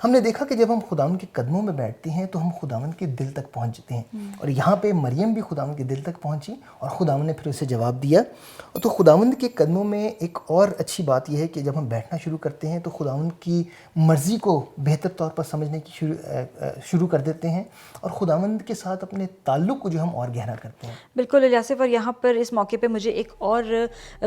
ہم نے دیکھا کہ جب ہم خداوند کے قدموں میں بیٹھتے ہیں تو ہم خداوند کے دل تک پہنچتے ہیں، اور یہاں پہ مریم بھی خداوند کے دل تک پہنچی اور خداوند نے پھر اسے جواب دیا۔ تو خداوند کے قدموں میں ایک اور اچھی بات یہ ہے کہ جب ہم بیٹھنا شروع کرتے ہیں تو خداوند کی مرضی کو بہتر طور پر سمجھنے کی شروع کر دیتے ہیں، اور خداوند کے ساتھ اپنے تعلق کو جو ہم اور گہرا کرتے ہیں۔ بالکل الیاسف، اور یہاں پر اس موقع پہ مجھے ایک اور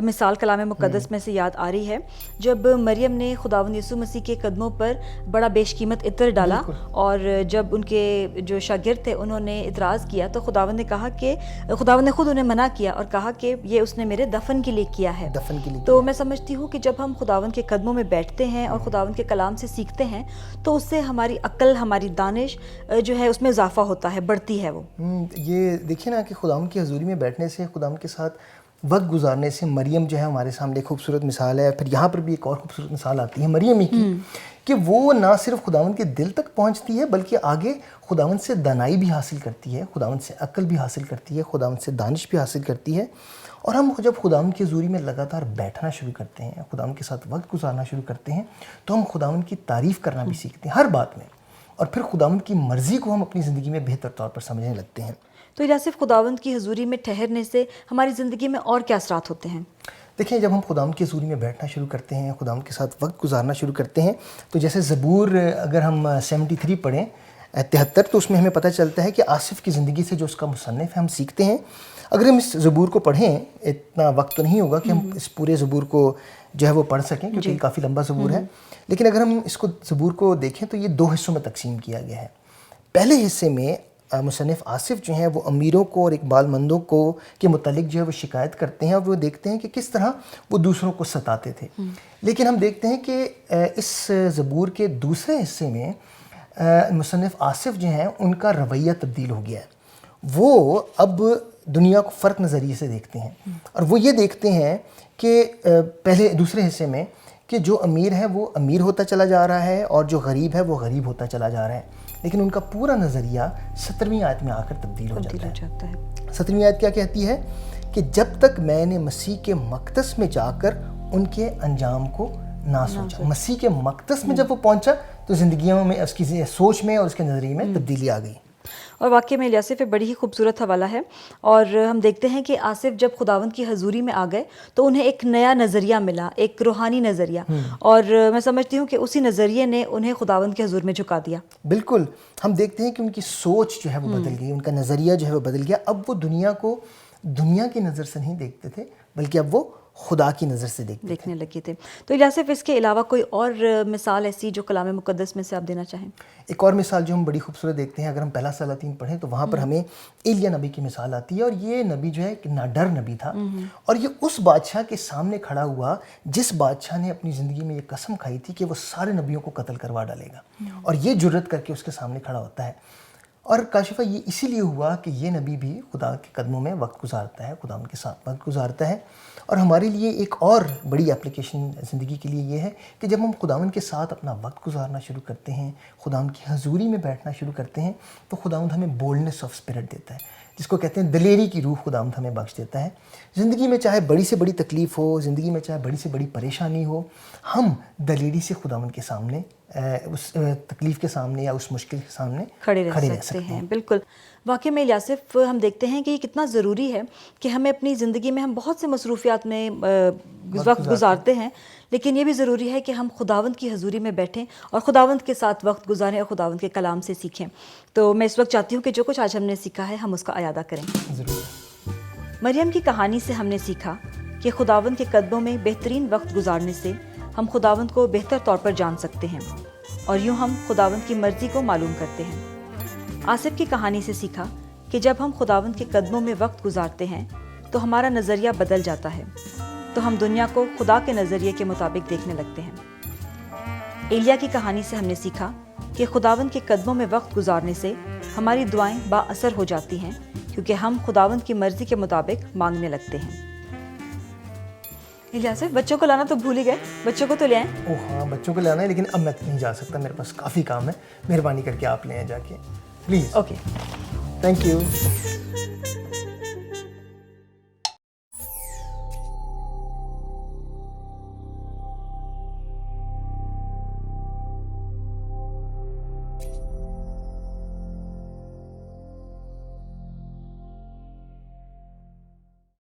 مثال کلام مقدس میں سے یاد آ رہی ہے، جب مریم نے خداوند یسوع مسیح کے قدموں پر بڑا بیش قیمت عطر ڈالا، اور جب ان کے جو شاگرد تھے انہوں نے اعتراض کیا تو خداوند نے کہا کہ خداوند نے خود انہیں منع کیا اور کہا کہ یہ اس نے میرے دفن کے لیے کیا ہے۔ دفن کے لیے تو میں سمجھتی ہوں کہ جب ہم خداوند کے قدموں میں بیٹھتے ہیں اور خداوند کے کلام سے سیکھتے ہیں تو اس سے ہماری عقل، ہماری دانش جو ہے اس میں اضافہ ہوتا ہے، بڑھتی ہے۔ وہ یہ دیکھیے نا کہ خداوند کی حضوری میں بیٹھنے سے، خداوند کے ساتھ وقت گزارنے سے، مریم جو ہے ہمارے سامنے ایک خوبصورت مثال ہے۔ پھر یہاں پر بھی ایک اور خوبصورت مثال آتی ہے مریم ہی کی، کہ وہ نہ صرف خداوند کے دل تک پہنچتی ہے بلکہ آگے خداوند سے دانائی بھی حاصل کرتی ہے، خداوند سے عقل بھی حاصل کرتی ہے، خداوند سے دانش بھی حاصل کرتی ہے۔ اور ہم جب خداوند کی حضوری میں لگاتار بیٹھنا شروع کرتے ہیں، خداوند کے ساتھ وقت گزارنا شروع کرتے ہیں، تو ہم خداوند کی تعریف کرنا بھی سیکھتے ہیں ہر بات میں، اور پھر خداوند کی مرضی کو ہم اپنی زندگی میں بہتر طور پر سمجھنے لگتے ہیں۔ تو الیاسف، خداوند کی حضوری میں ٹھہرنے سے ہماری زندگی میں اور کیا اثرات ہوتے ہیں؟ دیکھیں، جب ہم خداوند کی حضوری میں بیٹھنا شروع کرتے ہیں، خداوند کے ساتھ وقت گزارنا شروع کرتے ہیں، تو جیسے زبور اگر ہم 73 پڑھیں 73، تو اس میں ہمیں پتہ چلتا ہے کہ آصف کی زندگی سے جو اس کا مصنف ہے ہم سیکھتے ہیں۔ اگر ہم اس زبور کو پڑھیں، اتنا وقت تو نہیں ہوگا کہ ہم اس پورے زبور کو جو ہے وہ پڑھ سکیں، کیونکہ یہ کافی لمبا زبور ہے، لیکن اگر ہم اس کو زبور کو دیکھیں تو یہ 2 حصوں میں تقسیم کیا گیا ہے۔ پہلے حصے میں مصنف آصف جو ہیں وہ امیروں کو اور اقبال مندوں کو کے متعلق جو ہے وہ شکایت کرتے ہیں، اور وہ دیکھتے ہیں کہ کس طرح وہ دوسروں کو ستاتے تھے۔ لیکن ہم دیکھتے ہیں کہ اس زبور کے دوسرے حصے میں مصنف آصف جو ہیں ان کا رویہ تبدیل ہو گیا ہے۔ وہ اب دنیا کو فرق نظریے سے دیکھتے ہیں، اور وہ یہ دیکھتے ہیں کہ دوسرے حصے میں کہ جو امیر ہے وہ امیر ہوتا چلا جا رہا ہے، اور جو غریب ہے وہ غریب ہوتا چلا جا رہا ہے۔ لیکن ان کا پورا نظریہ 17ویں آیت میں آ کر تبدیل ہو جاتا ہے۔ 17ویں آیت کیا کہتی ہے کہ جب تک میں نے مسیح کے مقدس میں جا کر ان کے انجام کو نہ سوچا۔ مسیح کے مقدس میں جب وہ پہنچا تو زندگیوں میں، اس کی سوچ میں اور اس کے نظریے میں تبدیلی آ گئی۔ اور واقعی میں الیاسف ایک بڑی ہی خوبصورت حوالہ ہے، اور ہم دیکھتے ہیں کہ آصف جب خداوند کی حضوری میں آ گئے تو انہیں ایک نیا نظریہ ملا، ایک روحانی نظریہ، اور میں سمجھتی ہوں کہ اسی نظریے نے انہیں خداوند کے حضور میں جھکا دیا۔ بالکل، ہم دیکھتے ہیں کہ ان کی سوچ جو ہے وہ بدل گئی، ان کا نظریہ جو ہے وہ بدل گیا۔ اب وہ دنیا کو دنیا کی نظر سے نہیں دیکھتے تھے بلکہ اب وہ خدا کی نظر سے دیکھنے لگے تھے۔ تو الیاسف، اس کے علاوہ کوئی اور مثال ایسی جو کلام مقدس میں سے آپ دینا چاہیں؟ ایک اور مثال جو ہم بڑی خوبصورت دیکھتے ہیں، اگر ہم پہلا سلاطین پڑھیں تو وہاں پر ہمیں ایلیا نبی کی مثال آتی ہے، اور یہ نبی جو ہے ایک ناڈر نبی تھا، اور یہ اس بادشاہ کے سامنے کھڑا ہوا جس بادشاہ نے اپنی زندگی میں یہ قسم کھائی تھی کہ وہ سارے نبیوں کو قتل کروا ڈالے گا، اور یہ جرت کر کے اس کے سامنے کھڑا ہوتا ہے۔ اور کاشفہ یہ اسی لیے ہوا کہ یہ نبی بھی خدا کے قدموں میں وقت گزارتا ہے، خدا ان کے ساتھ وقت گزارتا ہے۔ اور ہمارے لیے ایک اور بڑی اپلیکیشن زندگی کے لیے یہ ہے کہ جب ہم خداوند کے ساتھ اپنا وقت گزارنا شروع کرتے ہیں، خداوند کی حضوری میں بیٹھنا شروع کرتے ہیں، تو خداوند ہمیں بولڈنس آف اسپرٹ دیتا ہے، جس کو کہتے ہیں دلیری کی روح خداوند ہمیں بخش دیتا ہے۔ زندگی میں چاہے بڑی سے بڑی تکلیف ہو، زندگی میں چاہے بڑی سے بڑی پریشانی ہو، ہم دلیری سے خداوند کے سامنے، اس تکلیف کے سامنے یا اس مشکل کے سامنے کھڑے رہ سکتے ہیں۔ بالکل، واقعی میں الیاسف ہم دیکھتے ہیں کہ یہ کتنا ضروری ہے کہ ہمیں اپنی زندگی میں، ہم بہت سے مصروفیات میں وقت گزارتے ہیں، لیکن یہ بھی ضروری ہے کہ ہم خداوند کی حضوری میں بیٹھیں اور خداوند کے ساتھ وقت گزاریں اور خداوند کے کلام سے سیکھیں۔ تو میں اس وقت چاہتی ہوں کہ جو کچھ آج ہم نے سیکھا ہے ہم اس کا اعادہ کریں۔ ضرور۔ مریم کی کہانی سے ہم نے سیکھا کہ خداوند کے قدموں میں بہترین وقت گزارنے سے ہم خداوند کو بہتر طور پر جان سکتے ہیں، اور یوں ہم خداوند کی مرضی کو معلوم کرتے ہیں۔ آصف کی کہانی سے سیکھا کہ جب ہم خداوند کے قدموں میں وقت گزارتے ہیں تو ہمارا نظریہ بدل جاتا ہے، تو ہم دنیا کو خدا کے نظریے کے مطابق دیکھنے لگتے ہیں۔ ایلیا کی کہانی سے ہم نے سیکھا کہ خداوند کے قدموں میں وقت گزارنے سے ہماری دعائیں با اثر ہو جاتی ہیں، کیونکہ ہم خداوند کی مرضی کے مطابق مانگنے لگتے ہیں۔ الیاسف، بچوں کو لانا تو بھول ہی گئے، بچوں کو تو لے آئیں۔ اوہ ہاں، بچوں کو لانا ہے، لیکن اب میں نہیں جا سکتا، میرے پاس کافی کام ہے، مہربانی کر کے آپ لے آئیں جا کے پلیز۔ Okay, thank you.